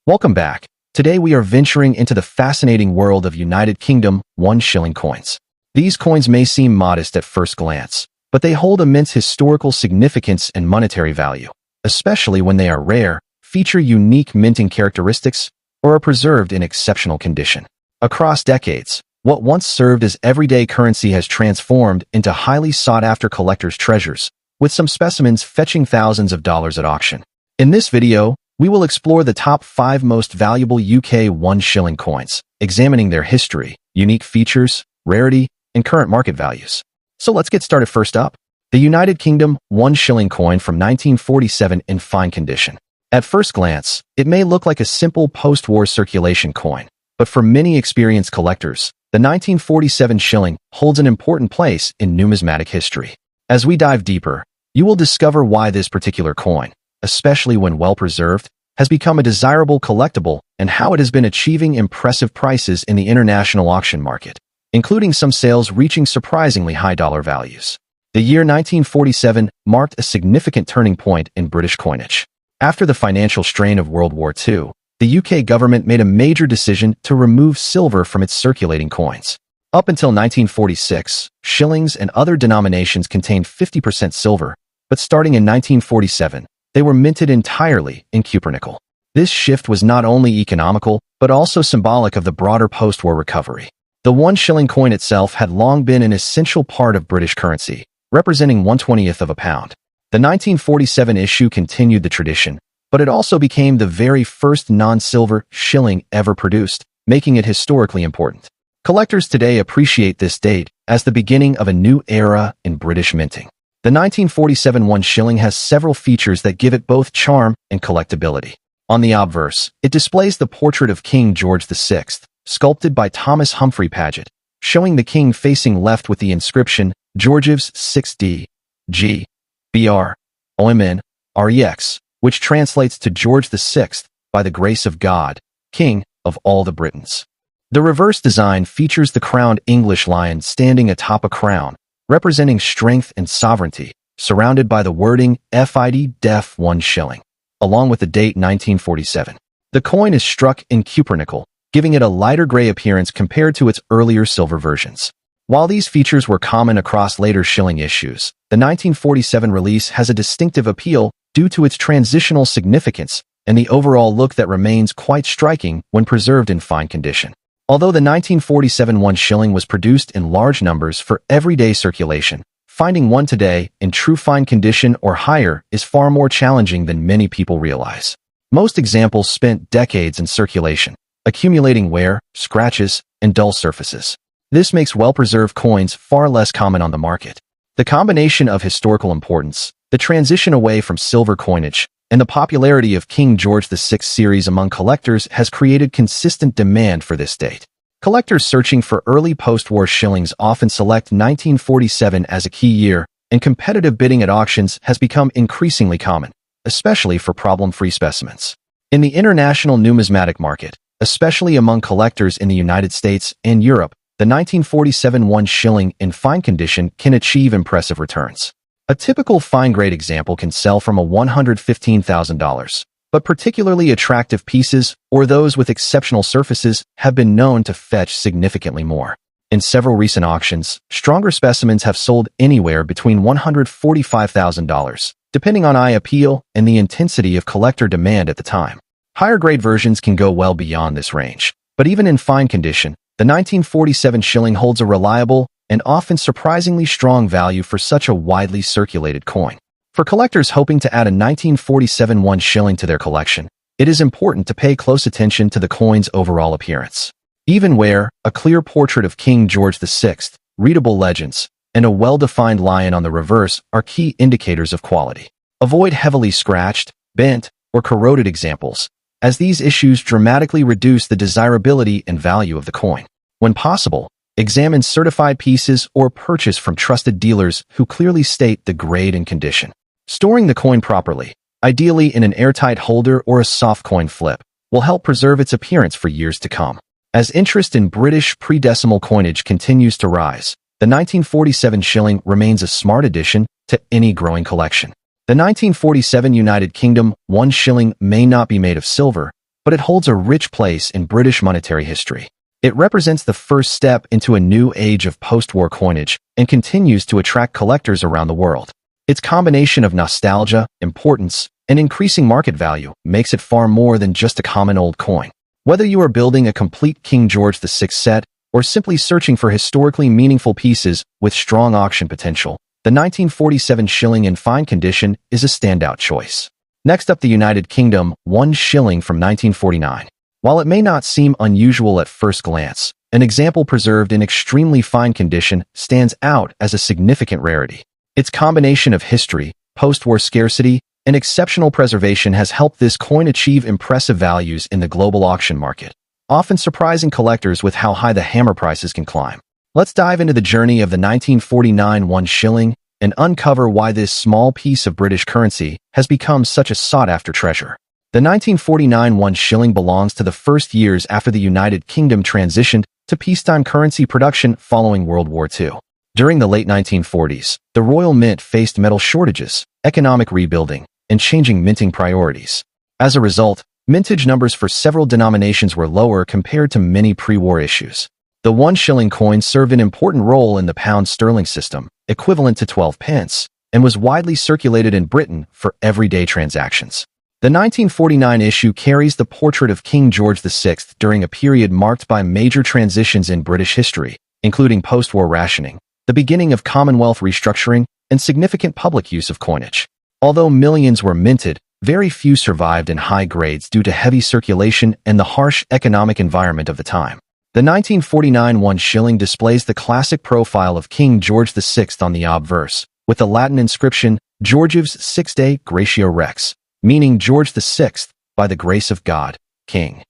Welcome back. Today we are venturing into the fascinating world of United Kingdom 1 shilling coins. These coins may seem modest at first glance, but they hold immense historical significance and monetary value, especially when they are rare, feature unique minting characteristics, or are preserved in exceptional condition. Across decades, what once served as everyday currency has transformed into highly sought-after collector's treasures, with some specimens fetching thousands of dollars at auction. In this video, we will explore the top 5 most valuable UK 1 shilling coins, examining their history, unique features, rarity, and current market values. So let's get started. First up, the United Kingdom 1 shilling coin from 1947 in fine condition. At first glance, it may look like a simple post-war circulation coin, but for many experienced collectors, the 1947 shilling holds an important place in numismatic history. As we dive deeper, you will discover why this particular coin, especially when well-preserved, has become a desirable collectible and how it has been achieving impressive prices in the international auction market, including some sales reaching surprisingly high dollar values. The year 1947 marked a significant turning point in British coinage. After the financial strain of World War II, the UK government made a major decision to remove silver from its circulating coins. Up until 1946, shillings and other denominations contained 50% silver, but starting in 1947, they were minted entirely in cupronickel. This shift was not only economical, but also symbolic of the broader post-war recovery. The 1 shilling coin itself had long been an essential part of British currency, representing 1/20th of a pound. The 1947 issue continued the tradition, but it also became the very first non-silver shilling ever produced, making it historically important. Collectors today appreciate this date as the beginning of a new era in British minting. The 1947 1 shilling has several features that give it both charm and collectability. On the obverse, it displays the portrait of King George VI, sculpted by Thomas Humphrey Paget, showing the king facing left with the inscription Georgievs 6D, G, BR, OMN, REX, which translates to George VI, by the grace of God, King of all the Britons. The reverse design features the crowned English lion standing atop a crown, representing strength and sovereignty, surrounded by the wording FID Def 1 shilling, along with the date 1947. The coin is struck in cupronickel, giving it a lighter gray appearance compared to its earlier silver versions. While these features were common across later shilling issues, the 1947 release has a distinctive appeal due to its transitional significance and the overall look that remains quite striking when preserved in fine condition. Although the 1947 1 shilling was produced in large numbers for everyday circulation, finding one today in true fine condition or higher is far more challenging than many people realize. Most examples spent decades in circulation, accumulating wear, scratches, and dull surfaces. This makes well-preserved coins far less common on the market. The combination of historical importance, the transition away from silver coinage, and the popularity of King George VI series among collectors has created consistent demand for this date. Collectors searching for early post-war shillings often select 1947 as a key year, and competitive bidding at auctions has become increasingly common, especially for problem-free specimens. In the international numismatic market, especially among collectors in the United States and Europe, the 1947 1 shilling in fine condition can achieve impressive returns. A typical fine-grade example can sell from $115,000, but particularly attractive pieces or those with exceptional surfaces have been known to fetch significantly more. In several recent auctions, stronger specimens have sold anywhere between $145,000, depending on eye appeal and the intensity of collector demand at the time. Higher-grade versions can go well beyond this range, but even in fine condition, the 1947 shilling holds a reliable and often surprisingly strong value for such a widely circulated coin. For collectors hoping to add a 1947 1 shilling to their collection, it is important to pay close attention to the coin's overall appearance. Even where a clear portrait of King George VI, readable legends, and a well-defined lion on the reverse are key indicators of quality. Avoid heavily scratched, bent, or corroded examples, as these issues dramatically reduce the desirability and value of the coin. When possible, examine certified pieces or purchase from trusted dealers who clearly state the grade and condition. Storing the coin properly, ideally in an airtight holder or a soft coin flip, will help preserve its appearance for years to come. As interest in British pre-decimal coinage continues to rise, the 1947 shilling remains a smart addition to any growing collection. The 1947 United Kingdom 1 shilling may not be made of silver, but it holds a rich place in British monetary history. It represents the first step into a new age of post-war coinage and continues to attract collectors around the world. Its combination of nostalgia, importance, and increasing market value makes it far more than just a common old coin. Whether you are building a complete King George VI set or simply searching for historically meaningful pieces with strong auction potential, the 1947 shilling in fine condition is a standout choice. Next up, the United Kingdom, 1 shilling from 1949. While it may not seem unusual at first glance, an example preserved in extremely fine condition stands out as a significant rarity. Its combination of history, post-war scarcity, and exceptional preservation has helped this coin achieve impressive values in the global auction market, often surprising collectors with how high the hammer prices can climb. Let's dive into the journey of the 1949 1 shilling and uncover why this small piece of British currency has become such a sought-after treasure. The 1949 1 shilling belongs to the first years after the United Kingdom transitioned to peacetime currency production following World War II. During the late 1940s, the Royal Mint faced metal shortages, economic rebuilding, and changing minting priorities. As a result, mintage numbers for several denominations were lower compared to many pre-war issues. The 1 shilling coin served an important role in the pound sterling system, equivalent to 12 pence, and was widely circulated in Britain for everyday transactions. The 1949 issue carries the portrait of King George VI during a period marked by major transitions in British history, including post-war rationing, the beginning of Commonwealth restructuring, and significant public use of coinage. Although millions were minted, very few survived in high grades due to heavy circulation and the harsh economic environment of the time. The 1949 1 shilling displays the classic profile of King George VI on the obverse, with the Latin inscription Georgius Sixte Gratio Rex, meaning George VI, by the grace of God, King.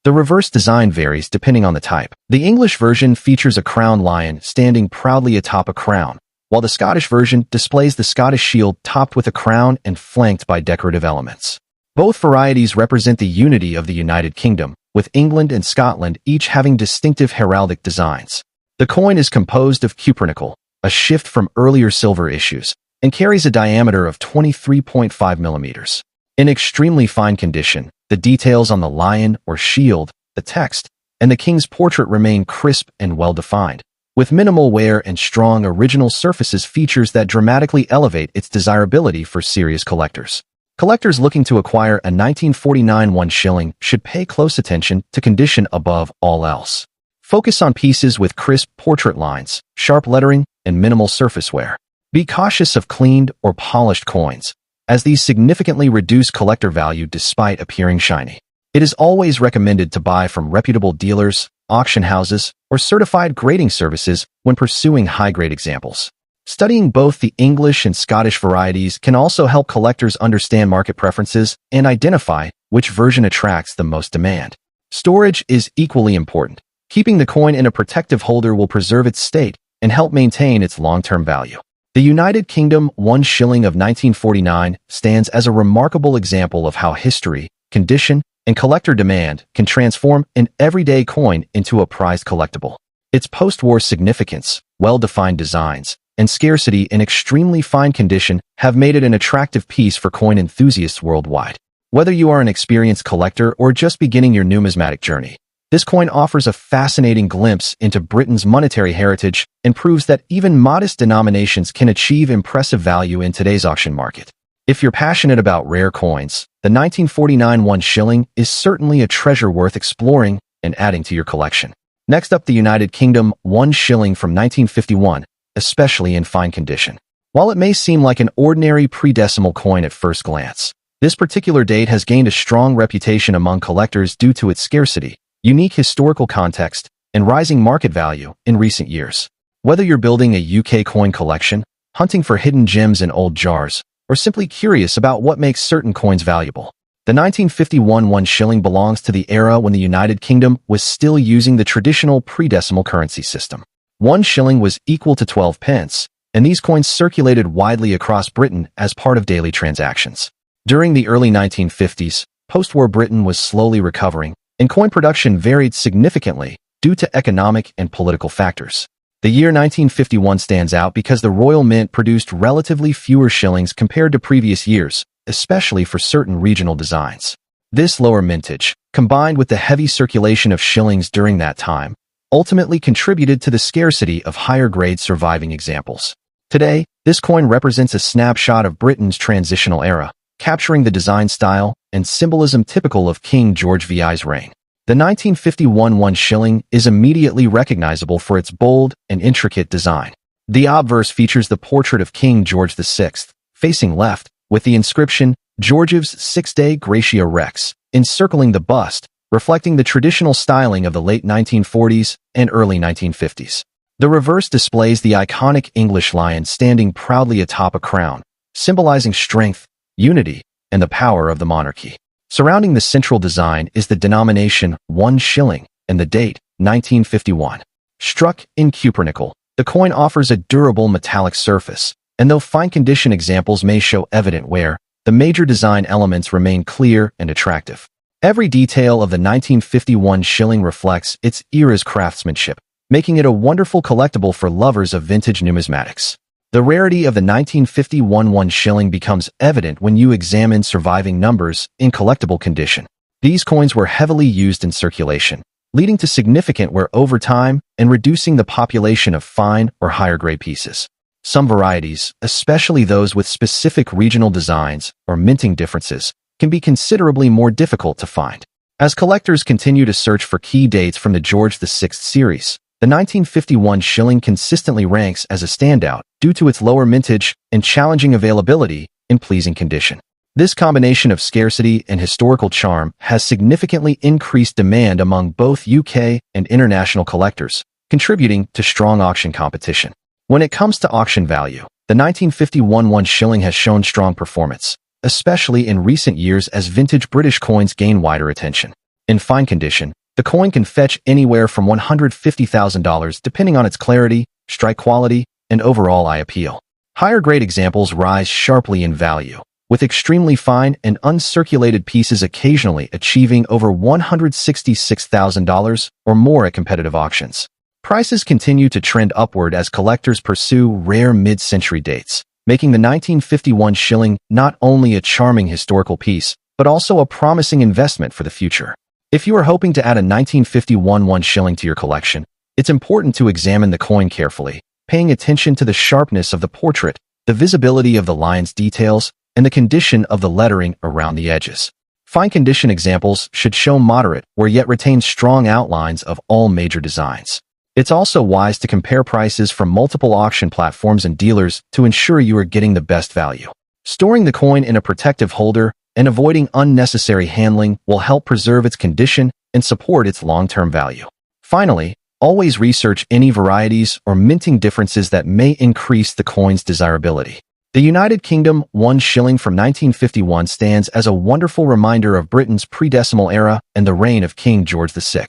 The reverse design varies depending on the type. The English version features a crowned lion standing proudly atop a crown, while the Scottish version displays the Scottish shield topped with a crown and flanked by decorative elements. Both varieties represent the unity of the United Kingdom, with England and Scotland each having distinctive heraldic designs. The coin is composed of cupronickel, a shift from earlier silver issues, and carries a diameter of 23.5 millimeters. In extremely fine condition, the details on the lion or shield, the text, and the king's portrait remain crisp and well-defined, with minimal wear and strong original surfaces features that dramatically elevate its desirability for serious collectors. Collectors looking to acquire a 1949 1 shilling should pay close attention to condition above all else. Focus on pieces with crisp portrait lines, sharp lettering, and minimal surface wear. Be cautious of cleaned or polished coins, as these significantly reduce collector value despite appearing shiny. It is always recommended to buy from reputable dealers, auction houses, or certified grading services when pursuing high-grade examples. Studying both the English and Scottish varieties can also help collectors understand market preferences and identify which version attracts the most demand. Storage is equally important. Keeping the coin in a protective holder will preserve its state and help maintain its long-term value. The United Kingdom 1 shilling of 1949 stands as a remarkable example of how history, condition, and collector demand can transform an everyday coin into a prized collectible. Its post-war significance, well-defined designs, and scarcity in extremely fine condition have made it an attractive piece for coin enthusiasts worldwide. Whether you are an experienced collector or just beginning your numismatic journey, this coin offers a fascinating glimpse into Britain's monetary heritage and proves that even modest denominations can achieve impressive value in today's auction market. If you're passionate about rare coins, the 1949 1 shilling is certainly a treasure worth exploring and adding to your collection. Next up, the United Kingdom 1 shilling from 1951, especially in fine condition. While it may seem like an ordinary pre-decimal coin at first glance, this particular date has gained a strong reputation among collectors due to its scarcity, unique historical context, and rising market value in recent years. Whether you're building a UK coin collection, hunting for hidden gems in old jars, or simply curious about what makes certain coins valuable, the 1951 1 shilling belongs to the era when the United Kingdom was still using the traditional pre-decimal currency system. 1 shilling was equal to 12 pence, and these coins circulated widely across Britain as part of daily transactions. During the early 1950s, post-war Britain was slowly recovering, and coin production varied significantly due to economic and political factors. The year 1951 stands out because the Royal Mint produced relatively fewer shillings compared to previous years, especially for certain regional designs. This lower mintage, combined with the heavy circulation of shillings during that time, ultimately contributed to the scarcity of higher-grade surviving examples. Today, this coin represents a snapshot of Britain's transitional era, capturing the design style and symbolism typical of King George VI's reign. The 1951 1 shilling is immediately recognizable for its bold and intricate design. The obverse features the portrait of King George VI, facing left, with the inscription, George's 6-day Gratia Rex, encircling the bust, reflecting the traditional styling of the late 1940s and early 1950s. The reverse displays the iconic English lion standing proudly atop a crown, symbolizing strength, unity, and the power of the monarchy. Surrounding the central design is the denomination 1 shilling and the date, 1951. Struck in cupronickel, the coin offers a durable metallic surface, and though fine-condition examples may show evident wear, the major design elements remain clear and attractive. Every detail of the 1951 shilling reflects its era's craftsmanship, making it a wonderful collectible for lovers of vintage numismatics. The rarity of the 1951 1 shilling becomes evident when you examine surviving numbers in collectible condition. These coins were heavily used in circulation, leading to significant wear over time and reducing the population of fine or higher-grade pieces. Some varieties, especially those with specific regional designs or minting differences, can be considerably more difficult to find. As collectors continue to search for key dates from the George VI series, the 1951 shilling consistently ranks as a standout due to its lower mintage and challenging availability in pleasing condition. This combination of scarcity and historical charm has significantly increased demand among both UK and international collectors, contributing to strong auction competition. When it comes to auction value, the 1951 1 shilling has shown strong performance, especially in recent years as vintage British coins gain wider attention. In fine condition, the coin can fetch anywhere from $150,000 depending on its clarity, strike quality, and overall eye appeal. Higher-grade examples rise sharply in value, with extremely fine and uncirculated pieces occasionally achieving over $166,000 or more at competitive auctions. Prices continue to trend upward as collectors pursue rare mid-century dates, making the 1951 shilling not only a charming historical piece, but also a promising investment for the future. If you are hoping to add a 1951 1 shilling to your collection, it's important to examine the coin carefully, paying attention to the sharpness of the portrait, the visibility of the lion's details, and the condition of the lettering around the edges. Fine condition examples should show moderate or yet retain strong outlines of all major designs. It's also wise to compare prices from multiple auction platforms and dealers to ensure you are getting the best value. Storing the coin in a protective holder and avoiding unnecessary handling will help preserve its condition and support its long-term value. Finally, always research any varieties or minting differences that may increase the coin's desirability. The United Kingdom 1 shilling from 1951 stands as a wonderful reminder of Britain's pre-decimal era and the reign of King George VI.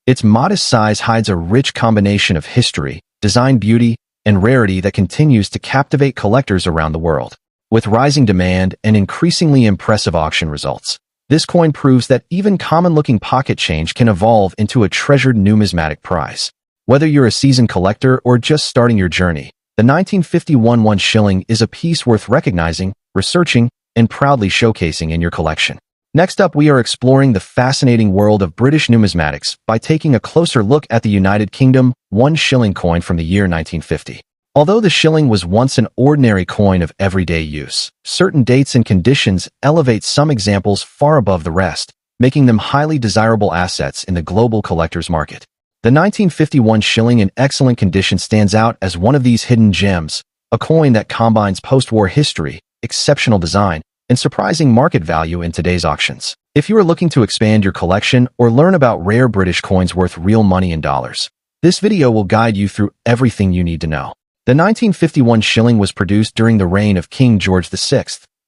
Its modest size hides a rich combination of history, design beauty, and rarity that continues to captivate collectors around the world. With rising demand and increasingly impressive auction results, this coin proves that even common-looking pocket change can evolve into a treasured numismatic prize. Whether you're a seasoned collector or just starting your journey, the 1951 1 shilling is a piece worth recognizing, researching, and proudly showcasing in your collection. Next up, we are exploring the fascinating world of British numismatics by taking a closer look at the United Kingdom 1 shilling coin from the year 1950. Although the shilling was once an ordinary coin of everyday use, certain dates and conditions elevate some examples far above the rest, making them highly desirable assets in the global collector's market. The 1951 shilling in excellent condition stands out as one of these hidden gems, a coin that combines post-war history, exceptional design, and surprising market value in today's auctions. If you are looking to expand your collection or learn about rare British coins worth real money in dollars, this video will guide you through everything you need to know. The 1951 shilling was produced during the reign of King George VI,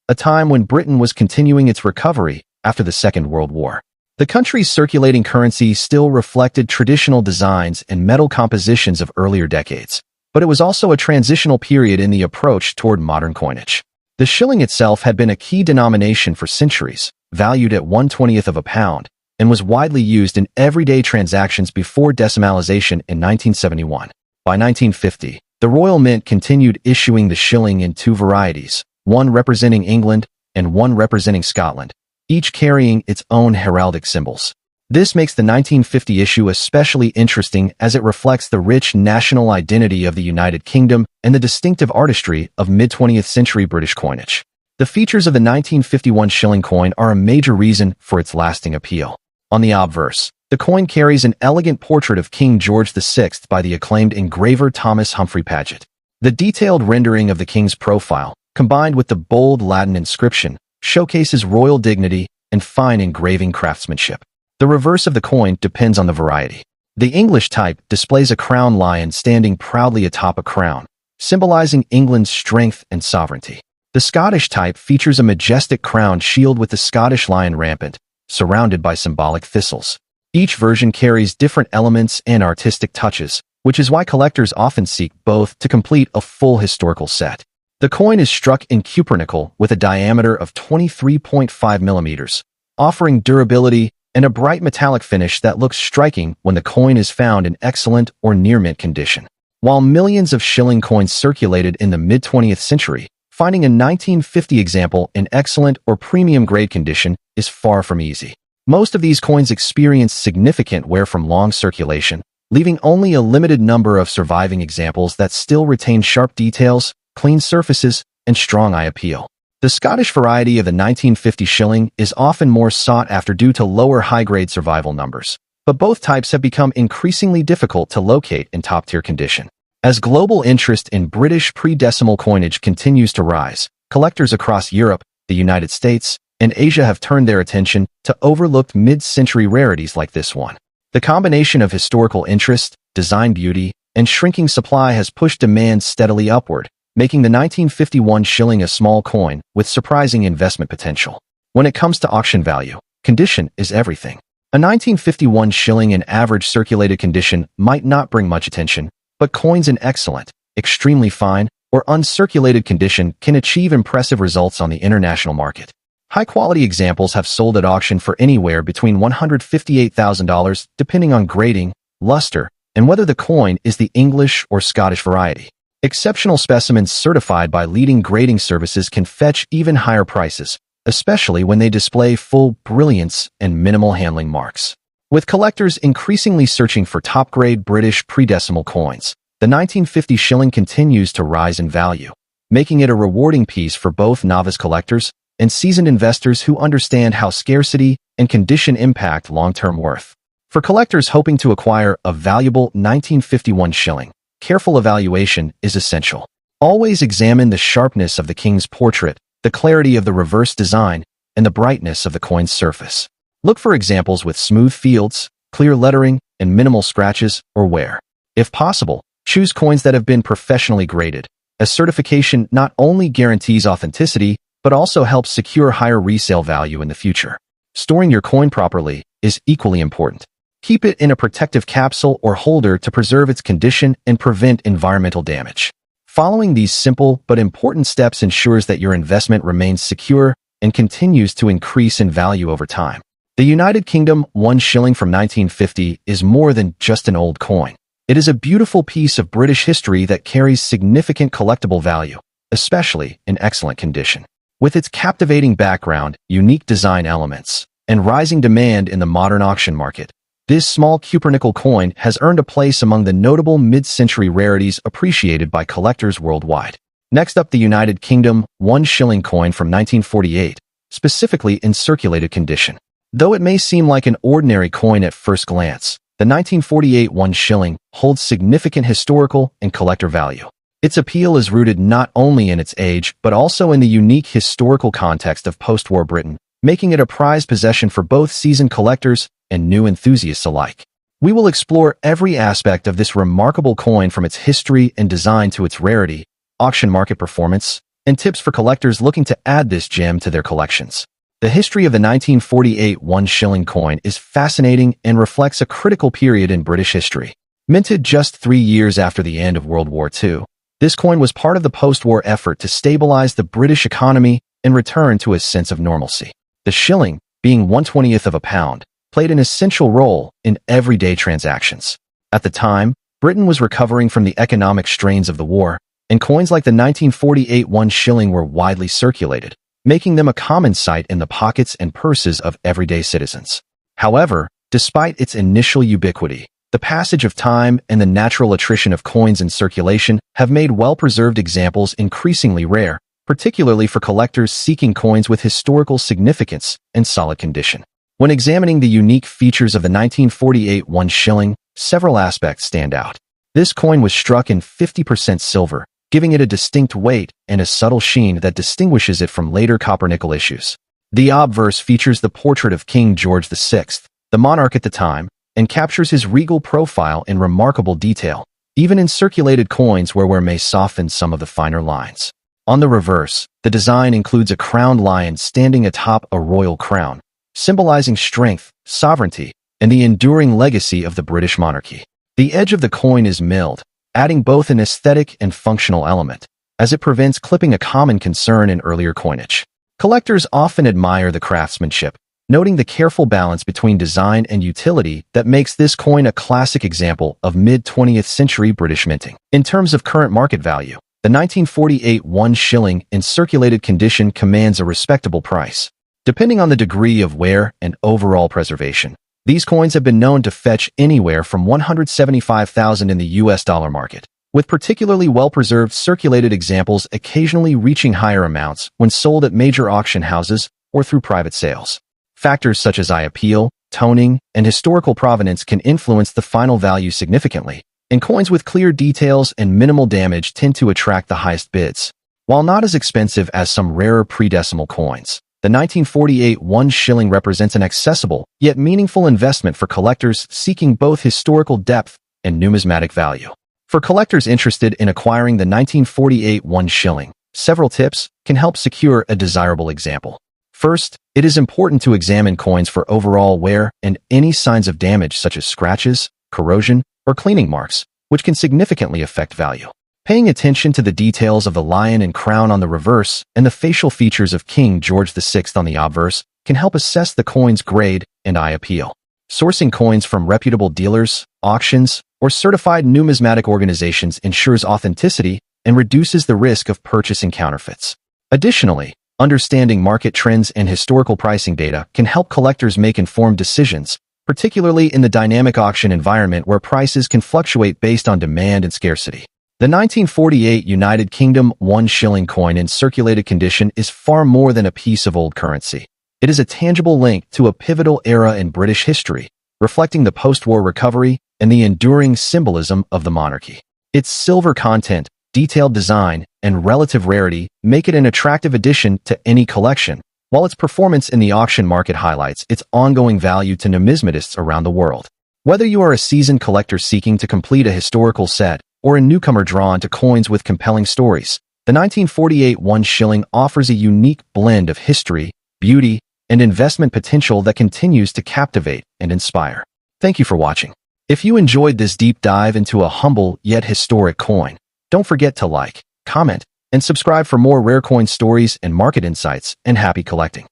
a time when Britain was continuing its recovery after the Second World War. The country's circulating currency still reflected traditional designs and metal compositions of earlier decades, but it was also a transitional period in the approach toward modern coinage. The shilling itself had been a key denomination for centuries, valued at 1/20th of a pound, and was widely used in everyday transactions before decimalization in 1971. By 1950, the Royal Mint continued issuing the shilling in two varieties, one representing England and one representing Scotland, each carrying its own heraldic symbols. This makes the 1950 issue especially interesting as it reflects the rich national identity of the United Kingdom and the distinctive artistry of mid-20th century British coinage. The features of the 1951 shilling coin are a major reason for its lasting appeal. On the obverse, the coin carries an elegant portrait of King George VI by the acclaimed engraver Thomas Humphrey Paget. The detailed rendering of the king's profile, combined with the bold Latin inscription, showcases royal dignity and fine engraving craftsmanship. The reverse of the coin depends on the variety. The English type displays a crowned lion standing proudly atop a crown, symbolizing England's strength and sovereignty. The Scottish type features a majestic crowned shield with the Scottish lion rampant, surrounded by symbolic thistles. Each version carries different elements and artistic touches, which is why collectors often seek both to complete a full historical set. The coin is struck in cupronickel with a diameter of 23.5 millimeters, offering durability and a bright metallic finish that looks striking when the coin is found in excellent or near-mint condition. While millions of shilling coins circulated in the mid-20th century, finding a 1950 example in excellent or premium-grade condition is far from easy. Most of these coins experienced significant wear from long circulation, leaving only a limited number of surviving examples that still retain sharp details, clean surfaces, and strong eye appeal. The Scottish variety of the 1950 shilling is often more sought after due to lower high-grade survival numbers, but both types have become increasingly difficult to locate in top-tier condition. As global interest in British pre-decimal coinage continues to rise, collectors across Europe, the United States, and Asia have turned their attention to overlooked mid-century rarities like this one. The combination of historical interest, design beauty, and shrinking supply has pushed demand steadily upward, making the 1951 shilling a small coin with surprising investment potential. When it comes to auction value, condition is everything. A 1951 shilling in average circulated condition might not bring much attention, but coins in excellent, extremely fine, or uncirculated condition can achieve impressive results on the international market. High-quality examples have sold at auction for anywhere between $158,000 depending on grading, luster, and whether the coin is the English or Scottish variety. Exceptional specimens certified by leading grading services can fetch even higher prices, especially when they display full brilliance and minimal handling marks. With collectors increasingly searching for top-grade British pre-decimal coins, the 1950 shilling continues to rise in value, making it a rewarding piece for both novice collectors and seasoned investors who understand how scarcity and condition impact long-term worth. For collectors hoping to acquire a valuable 1951 shilling, careful evaluation is essential. Always examine the sharpness of the king's portrait, the clarity of the reverse design, and the brightness of the coin's surface. Look for examples with smooth fields, clear lettering, and minimal scratches or wear. If possible, choose coins that have been professionally graded, as certification not only guarantees authenticity, but also helps secure higher resale value in the future. Storing your coin properly is equally important. Keep it in a protective capsule or holder to preserve its condition and prevent environmental damage. Following these simple but important steps ensures that your investment remains secure and continues to increase in value over time. The United Kingdom 1 shilling from 1950 is more than just an old coin. It is a beautiful piece of British history that carries significant collectible value, especially in excellent condition. With its captivating background, unique design elements, and rising demand in the modern auction market, this small cupronickel coin has earned a place among the notable mid-century rarities appreciated by collectors worldwide. Next up, the United Kingdom 1 shilling coin from 1948, specifically in circulated condition. Though it may seem like an ordinary coin at first glance, the 1948 1 shilling holds significant historical and collector value. Its appeal is rooted not only in its age, but also in the unique historical context of post-war Britain, making it a prized possession for both seasoned collectors and new enthusiasts alike. We will explore every aspect of this remarkable coin from its history and design to its rarity, auction market performance, and tips for collectors looking to add this gem to their collections. The history of the 1948 1 shilling coin is fascinating and reflects a critical period in British history. Minted just 3 years after the end of World War II, this coin was part of the post-war effort to stabilize the British economy and return to a sense of normalcy. The shilling, being 1/20th of a pound, played an essential role in everyday transactions. At the time, Britain was recovering from the economic strains of the war, and coins like the 1948 1 shilling were widely circulated, making them a common sight in the pockets and purses of everyday citizens. However, despite its initial ubiquity, the passage of time and the natural attrition of coins in circulation have made well-preserved examples increasingly rare, particularly for collectors seeking coins with historical significance and solid condition. When examining the unique features of the 1948 1 shilling, several aspects stand out. This coin was struck in 50% silver, giving it a distinct weight and a subtle sheen that distinguishes it from later copper-nickel issues. The obverse features the portrait of King George VI, the monarch at the time, and captures his regal profile in remarkable detail, even in circulated coins where wear may soften some of the finer lines. On the reverse, the design includes a crowned lion standing atop a royal crown, symbolizing strength, sovereignty, and the enduring legacy of the British monarchy. The edge of the coin is milled, adding both an aesthetic and functional element, as it prevents clipping, a common concern in earlier coinage. Collectors often admire the craftsmanship, noting the careful balance between design and utility that makes this coin a classic example of mid-20th century British minting. In terms of current market value, the 1948 1 shilling in circulated condition commands a respectable price. Depending on the degree of wear and overall preservation, these coins have been known to fetch anywhere from $175,000 in the US dollar market, with particularly well-preserved circulated examples occasionally reaching higher amounts when sold at major auction houses or through private sales. Factors such as eye appeal, toning, and historical provenance can influence the final value significantly, and coins with clear details and minimal damage tend to attract the highest bids. While not as expensive as some rarer pre-decimal coins, the 1948 1 shilling represents an accessible, yet meaningful investment for collectors seeking both historical depth and numismatic value. For collectors interested in acquiring the 1948 1 shilling, several tips can help secure a desirable example. First, it is important to examine coins for overall wear and any signs of damage such as scratches, corrosion, or cleaning marks, which can significantly affect value. Paying attention to the details of the lion and crown on the reverse and the facial features of King George VI on the obverse can help assess the coin's grade and eye appeal. Sourcing coins from reputable dealers, auctions, or certified numismatic organizations ensures authenticity and reduces the risk of purchasing counterfeits. Additionally, understanding market trends and historical pricing data can help collectors make informed decisions, particularly in the dynamic auction environment where prices can fluctuate based on demand and scarcity. The 1948 United Kingdom 1 shilling coin in circulated condition is far more than a piece of old currency. It is a tangible link to a pivotal era in British history, reflecting the post-war recovery and the enduring symbolism of the monarchy. Its silver content, detailed design, and relative rarity make it an attractive addition to any collection, while its performance in the auction market highlights its ongoing value to numismatists around the world. Whether you are a seasoned collector seeking to complete a historical set or a newcomer drawn to coins with compelling stories, the 1948 1 shilling offers a unique blend of history, beauty, and investment potential that continues to captivate and inspire. Thank you for watching. If you enjoyed this deep dive into a humble yet historic coin, don't forget to like, comment, and subscribe for more rare coin stories and market insights, and happy collecting.